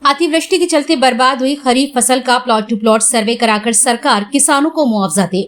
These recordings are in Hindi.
अतिवृष्टि के चलते बर्बाद हुई खरीफ फसल का प्लॉट टू प्लॉट सर्वे कराकर सरकार किसानों को मुआवजा दे।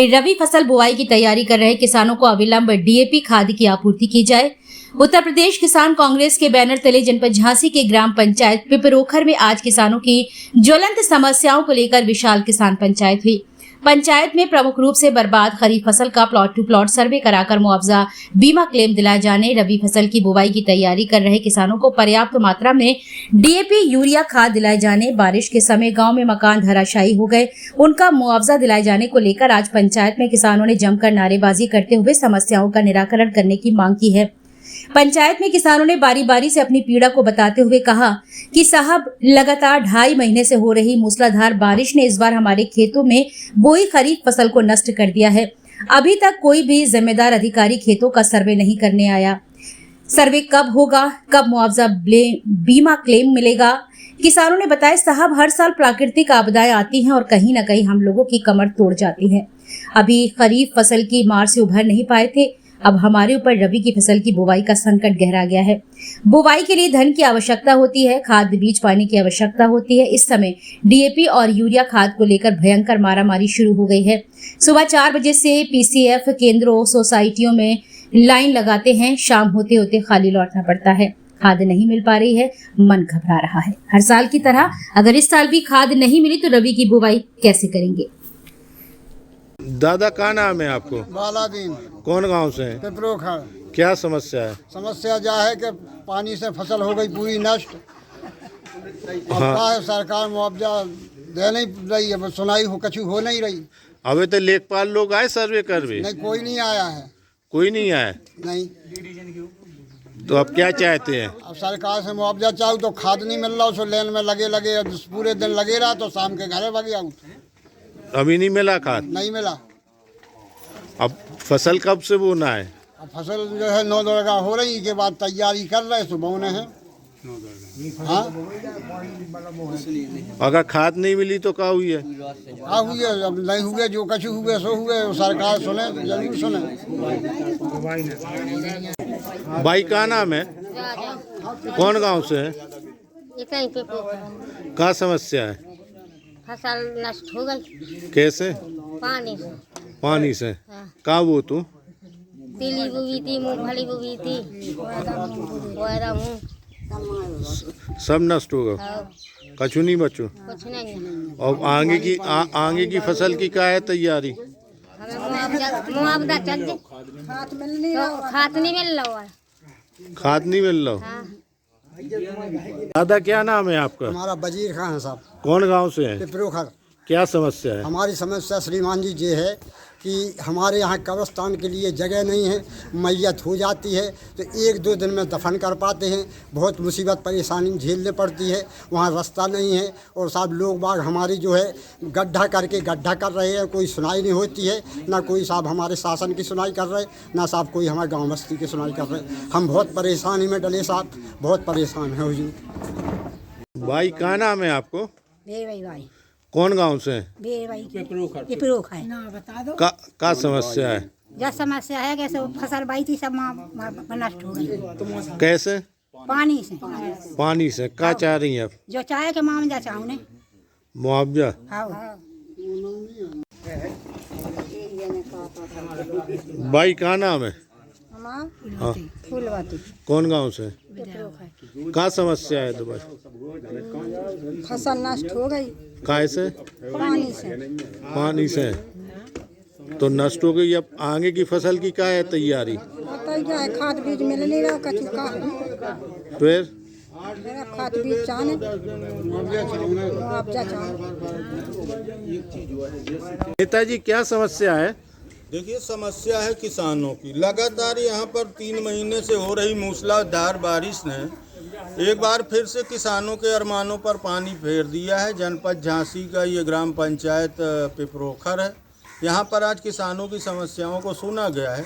रबी फसल बुआई की तैयारी कर रहे किसानों को अविलंब डीएपी खाद की आपूर्ति की जाए। उत्तर प्रदेश किसान कांग्रेस के बैनर तले जनपद झांसी के ग्राम पंचायत पिपरोखर में आज किसानों की ज्वलंत समस्याओं को लेकर विशाल किसान पंचायत हुई। पंचायत में प्रमुख रूप से बर्बाद खरीफ फसल का प्लॉट टू प्लॉट सर्वे कराकर मुआवजा बीमा क्लेम दिलाए जाने, रबी फसल की बुवाई की तैयारी कर रहे किसानों को पर्याप्त मात्रा में डीएपी यूरिया खाद दिलाए जाने, बारिश के समय गांव में मकान धराशायी हो गए उनका मुआवजा दिलाए जाने को लेकर आज पंचायत में किसानों ने जमकर नारेबाजी करते हुए समस्याओं का निराकरण करने की मांग की है। पंचायत में किसानों ने बारी बारी से अपनी पीड़ा को बताते हुए कहा कि साहब, लगातार 2.5 महीने से हो रही मूसलाधार बारिश ने इस बार हमारे खेतों में बोई खरीफ फसल को नष्ट कर दिया है। अभी तक कोई भी जिम्मेदार अधिकारी खेतों का सर्वे नहीं करने आया। सर्वे कब होगा, कब मुआवजा बीमा क्लेम मिलेगा? किसानों ने बताया, साहब, हर साल प्राकृतिक आपदाएं आती हैं और कहीं न कहीं हम लोगों की कमर तोड़ जाती है। अभी खरीफ फसल की मार से उभर नहीं पाए थे, अब हमारे ऊपर रबी की फसल की बुवाई का संकट गहरा गया है। बुवाई के लिए धन की आवश्यकता होती है, खाद बीज पानी की आवश्यकता होती है। इस समय डीएपी और यूरिया खाद को लेकर भयंकर मारामारी शुरू हो गई है। सुबह 4 बजे से पीसीएफ केंद्रों, सोसाइटियों में लाइन लगाते हैं, शाम होते होते खाली लौटना पड़ता है। खाद नहीं मिल पा रही है, मन घबरा रहा है। हर साल की तरह अगर इस साल भी खाद नहीं मिली तो रबी की बुवाई कैसे करेंगे? दादा, का नाम है आपको? बालादीन। कौन गांव से है? पिपरोखर। क्या समस्या है? समस्या जा है कि पानी से फसल हो गई पूरी नष्ट। अब का है, सरकार मुआवजा दे नहीं रही है, सुनाई हो कछु हो नहीं रही। अबे तो लेखपाल लोग आए सर्वे करवे? नहीं, कोई नहीं आया है। कोई नहीं आया? नहीं। तो अब क्या चाहते हैं? अब सरकार से मुआवजा चाहूँ तो खाद नहीं मिल रहा, उसको लेन में लगे अब पूरे दिन लगे रहा तो शाम के घरे भाग आऊँ। अभी नहीं मिला खाद? नहीं मिला। अब फसल कब से बोना है? अब फसल जो है 9 दरगा हो रही के बाद तैयारी कर रहे तो बोने हैं। हाँ, अगर खाद नहीं मिली तो क्या हुई है? हाँ हुई है, अब नहीं हुए, जो कछु हुए सो हुए, सरकार सुने, जरूर सुने। भाई, का नाम है? कौन गांव से है? क्या समस्या है? फसल नष्ट हो गई। कैसे? पानी से। पानी से? हाँ। का वो तू? तिली बुगी थी, मूंगफली बुगी थी, सब नष्ट हो गया, कछु नहीं बचो। कुछ नहीं है। और आगे की फसल की क्या है तैयारी? हमें मुआवजा चाहिए। खाद नहीं मिल रहा है। खाद नहीं मिल रहा? हाँ। दादा, क्या नाम है आपका? हमारा वजीर खान है साहब। कौन गांव से है? पिपरोखर। क्या समस्या है? हमारी समस्या श्रीमान जी ये है कि हमारे यहाँ कब्रिस्तान के लिए जगह नहीं है, मैयत हो जाती है तो 1-2 दिन में दफन कर पाते हैं। बहुत मुसीबत परेशानी झेलने पड़ती है, वहाँ रास्ता नहीं है। और साहब, लोग बाग हमारी जो है गड्ढा कर रहे हैं, कोई सुनाई नहीं होती है। ना कोई साहब हमारे शासन की सुनाई कर रहे, ना साहब कोई हमारे गाँव बस्ती की सुनाई कर रहे। हम बहुत परेशानी में डले साहब, बहुत परेशान हैं हुजूर। भाई, का नाम है आपको? भाई कौन गांव से है? पिपरोखर है। का समस्या है? जो समस्या है कैसे फसल बाई थी सब नष्ट हो गई। कैसे? पानी से। पानी से? क्या चाह रही हैं आप? जो चाहे के मुआवजा चाहूँ ने। मुआवजा? हाँ। भाई, का नाम है? हाँ। फूलवाती। कौन गांव से? क्या समस्या है? दुबई फसल नष्ट हो गई। कैसे? पानी से। पानी से? तो नष्ट हो गई, अब आगे की फसल की क्या है तैयारी? क्या है, खाद बीज मिल नहीं रहा, कछु का फिर मेरा खाद बीज चाहने मुआवजा चाहने। नेताजी, क्या समस्या है? देखिए, समस्या है किसानों की। लगातार यहाँ पर 3 महीने से हो रही मूसलाधार बारिश ने एक बार फिर से किसानों के अरमानों पर पानी फेर दिया है। जनपद झांसी का ये ग्राम पंचायत पिपरोखर है। यहाँ पर आज किसानों की समस्याओं को सुना गया है।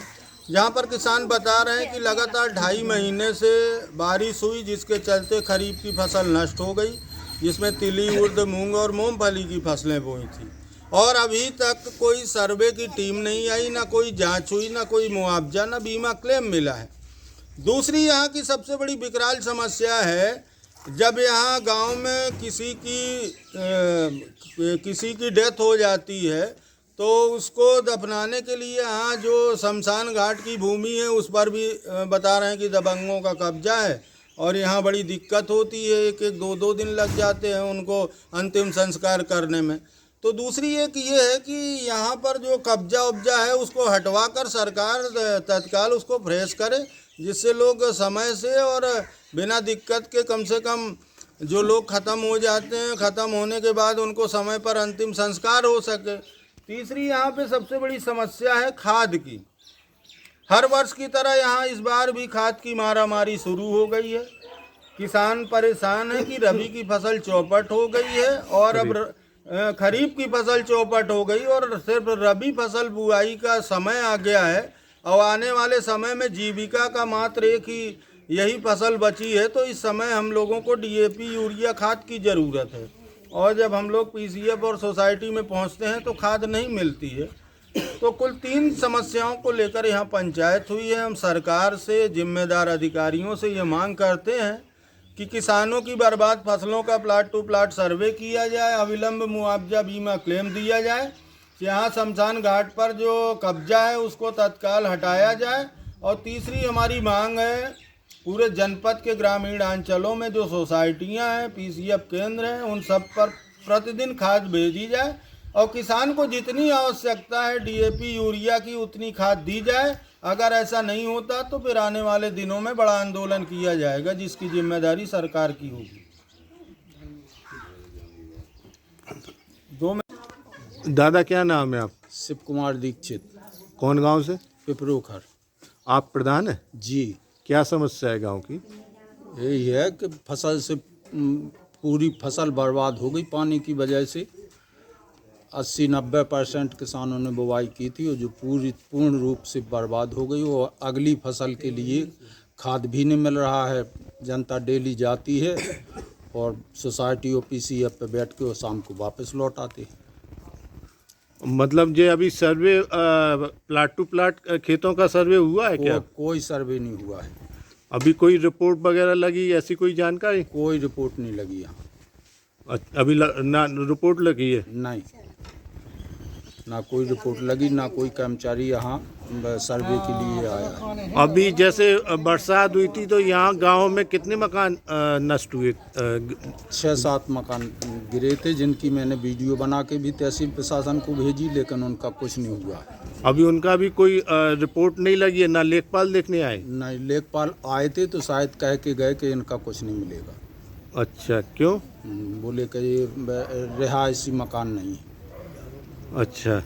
यहाँ पर किसान बता रहे हैं कि लगातार 2.5 महीने से बारिश हुई, जिसके चलते खरीफ की फसल नष्ट हो गई, जिसमें तिली, उर्द, मूंग और मूंगफली की फसलें बोई थी। और अभी तक कोई सर्वे की टीम नहीं आई, ना कोई जांच हुई, ना कोई मुआवजा, ना बीमा क्लेम मिला है। दूसरी यहाँ की सबसे बड़ी विकराल समस्या है जब यहाँ गांव में किसी की डेथ हो जाती है तो उसको दफनाने के लिए यहाँ जो शमशान घाट की भूमि है उस पर भी बता रहे हैं कि दबंगों का कब्जा है और यहाँ बड़ी दिक्कत होती है। एक एक दो दो दिन लग जाते हैं उनको अंतिम संस्कार करने में। तो दूसरी एक ये है कि यहाँ पर जो कब्जा उब्जा है उसको हटवा कर सरकार तत्काल उसको फ्रेश करे, जिससे लोग समय से और बिना दिक्कत के कम से कम जो लोग ख़त्म हो जाते हैं, ख़त्म होने के बाद उनको समय पर अंतिम संस्कार हो सके। तीसरी यहाँ पे सबसे बड़ी समस्या है खाद की। हर वर्ष की तरह यहाँ इस बार भी खाद की मारामारी शुरू हो गई है। किसान परेशान है कि रबी की फसल चौपट हो गई है और अब खरीफ की फसल चौपट हो गई और सिर्फ रबी फसल बुआई का समय आ गया है और आने वाले समय में जीविका का मात्र एक ही यही फसल बची है। तो इस समय हम लोगों को डीएपी यूरिया खाद की ज़रूरत है और जब हम लोग पीसीएफ और सोसाइटी में पहुंचते हैं तो खाद नहीं मिलती है। तो कुल 3 समस्याओं को लेकर यहाँ पंचायत हुई है। हम सरकार से, जिम्मेदार अधिकारियों से ये मांग करते हैं कि किसानों की बर्बाद फसलों का प्लाट टू प्लाट सर्वे किया जाए, अविलंब मुआवजा बीमा क्लेम दिया जाए, यहाँ शमशान घाट पर जो कब्जा है उसको तत्काल हटाया जाए। और तीसरी हमारी मांग है पूरे जनपद के ग्रामीण अंचलों में जो सोसाइटियाँ हैं, पीसीएफ केंद्र हैं, उन सब पर प्रतिदिन खाद भेजी जाए और किसान को जितनी आवश्यकता है डीएपी यूरिया की उतनी खाद दी जाए। अगर ऐसा नहीं होता तो फिर आने वाले दिनों में बड़ा आंदोलन किया जाएगा जिसकी जिम्मेदारी सरकार की होगी। दादा क्या नाम है आप? शिव कुमार दीक्षित, कौन गांव से? पिपरोखर। आप प्रधान हैं? जी, क्या समस्या है गांव की? यही है कि फसल से पूरी फसल बर्बाद हो गई पानी की वजह से। 80-90% किसानों ने बुवाई की थी और जो पूर्ण रूप से बर्बाद हो गई। और अगली फसल के लिए खाद भी नहीं मिल रहा है। जनता डेली जाती है और सोसाइटी और पीसीएफ पे बैठ के वो शाम को वापस लौट आते हैं। मतलब जे अभी सर्वे प्लाट टू प्लाट खेतों का सर्वे हुआ है क्या? कोई सर्वे नहीं हुआ है। अभी कोई रिपोर्ट वगैरह लगी, ऐसी कोई जानकारी? कोई रिपोर्ट नहीं लगी यहाँ। अभी ना रिपोर्ट लगी है? नहीं, ना कोई रिपोर्ट लगी, ना कोई कर्मचारी यहाँ सर्वे के लिए आया। अभी जैसे बरसात हुई थी तो यहाँ गांव में कितने मकान नष्ट हुए? 6-7 मकान गिरे थे जिनकी मैंने वीडियो बना के भी तहसील प्रशासन को भेजी, लेकिन उनका कुछ नहीं हुआ। अभी उनका भी कोई रिपोर्ट नहीं लगी है? ना लेखपाल देखने आए? नहीं, लेखपाल आए थे तो शायद कह के गए कि इनका कुछ नहीं मिलेगा। अच्छा, क्यों? बोले कि ये रिहायशी मकान नहीं है। अच्छा।